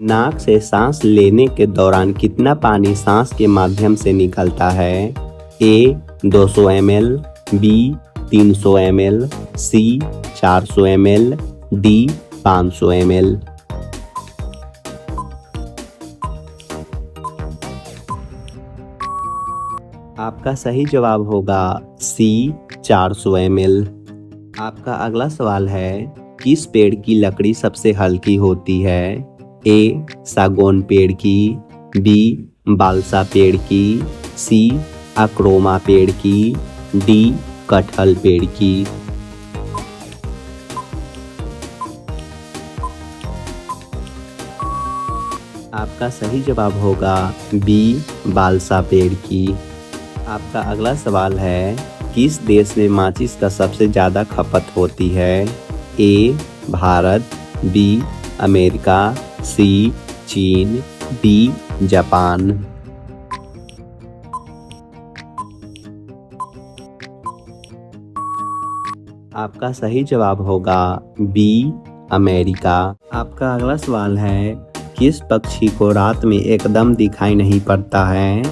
नाक से सांस लेने के दौरान कितना पानी सांस के माध्यम से निकलता है? ए 200 ml, बी 300 ml, सी 400 ml, डी 500 ml। आपका सही जवाब होगा सी 400 ml। आपका अगला सवाल है, किस पेड़ की लकड़ी सबसे हल्की होती है? ए सागौन पेड़ की, बी बालसा पेड़ की, सी अक्रोमा पेड़ की, डी कटहल पेड़ की। आपका सही जवाब होगा बी बालसा पेड़ की। आपका अगला सवाल है, किस देश में माचिस का सबसे ज़्यादा खपत होती है? ए भारत, बी अमेरिका, सी चीन, डी जापान। आपका सही जवाब होगा बी अमेरिका। आपका अगला सवाल है, किस पक्षी को रात में एकदम दिखाई नहीं पड़ता है?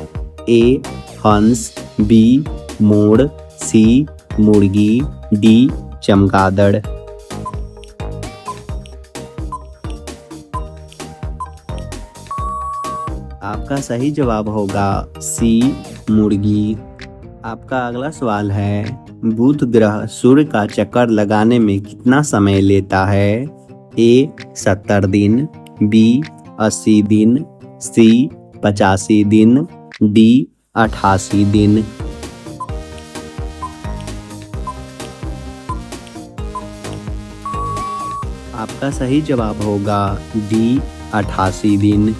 ए हंस, बी मोर, सी मुर्गी, डी चमगादड़। आपका सही जवाब होगा सी मुर्गी। आपका अगला सवाल है, बुध ग्रह सूर्य का चक्कर लगाने में कितना समय लेता है? ए 70 दिन, बी 80 दिन, सी 85 दिन, डी 88 दिन। आपका सही जवाब होगा डी 88 दिन।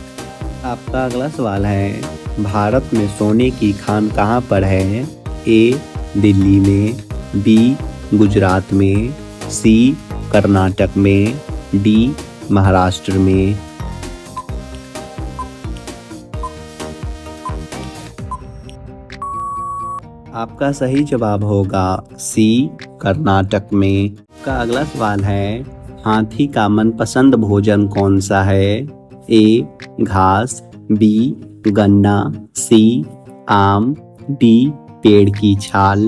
आपका अगला सवाल है, भारत में सोने की खान कहाँ पर है? ए दिल्ली में, बी गुजरात में, सी कर्नाटक में, डी महाराष्ट्र में। आपका सही जवाब होगा सी कर्नाटक में। आपका अगला सवाल है, हाथी का मनपसंद भोजन कौन सा है? ए घास, बी गन्ना, सी आम, डी पेड़ की छाल।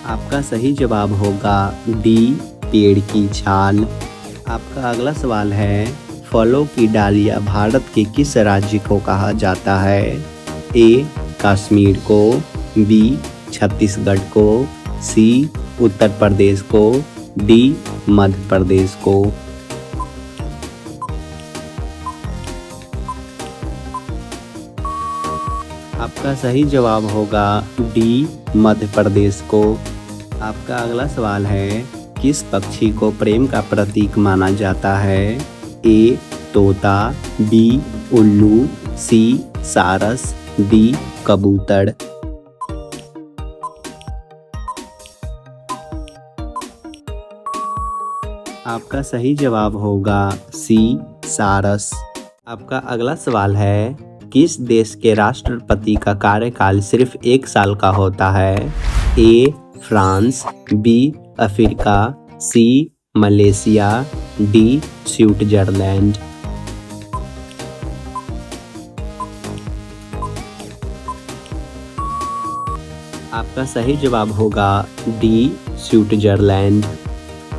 आपका सही जवाब होगा डी पेड़ की छाल। आपका अगला सवाल है, फलों की डालियाँ भारत के किस राज्य को कहा जाता है? ए कश्मीर को, बी छत्तीसगढ़ को, सी उत्तर प्रदेश को, डी मध्य प्रदेश को। आपका सही जवाब होगा डी मध्य प्रदेश को। आपका अगला सवाल है, किस पक्षी को प्रेम का प्रतीक माना जाता है? ए तोता, बी उल्लू, सी सारस, डी कबूतर। आपका सही जवाब होगा सी सारस। आपका अगला सवाल है, किस देश के राष्ट्रपति का कार्यकाल सिर्फ 1 साल का होता है? A France, B Africa, C Malaysia, D Switzerland. आपका सही जवाब होगा डी स्विट्जरलैंड।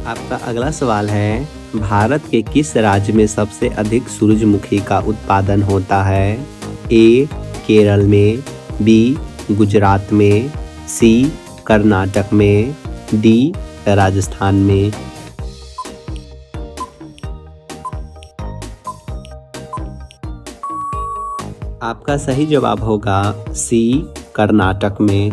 आपका अगला सवाल है, भारत के किस राज्य में सबसे अधिक सूरजमुखी का उत्पादन होता है? ए केरल में, बी गुजरात में, सी कर्नाटक में, डी राजस्थान में। आपका सही जवाब होगा सी कर्नाटक में।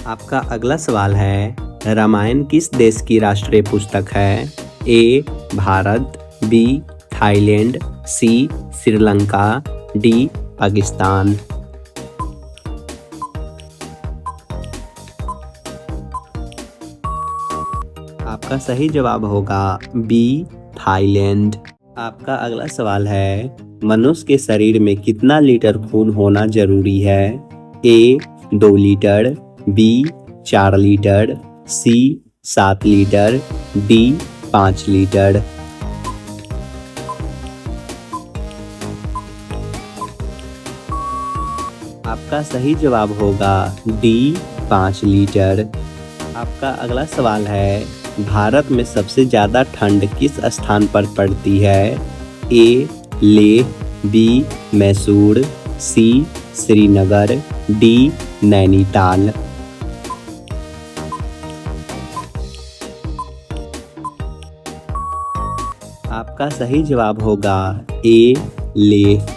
आपका अगला सवाल है, रामायण किस देश की राष्ट्रीय पुस्तक है? ए भारत, बी थाईलैंड, सी श्रीलंका, डी पाकिस्तान। आपका सही जवाब होगा बी थाईलैंड। आपका अगला सवाल है, मनुष्य के शरीर में कितना लीटर खून होना जरूरी है? ए 2 लीटर, बी 4 लीटर, सी 7 लीटर, डी 5 लीटर। आपका सही जवाब होगा डी 5 लीटर। आपका अगला सवाल है, भारत में सबसे ज़्यादा ठंड किस स्थान पर पड़ती है? ए लेह, बी मैसूर, सी श्रीनगर, डी नैनीताल। आपका सही जवाब होगा ए लेह।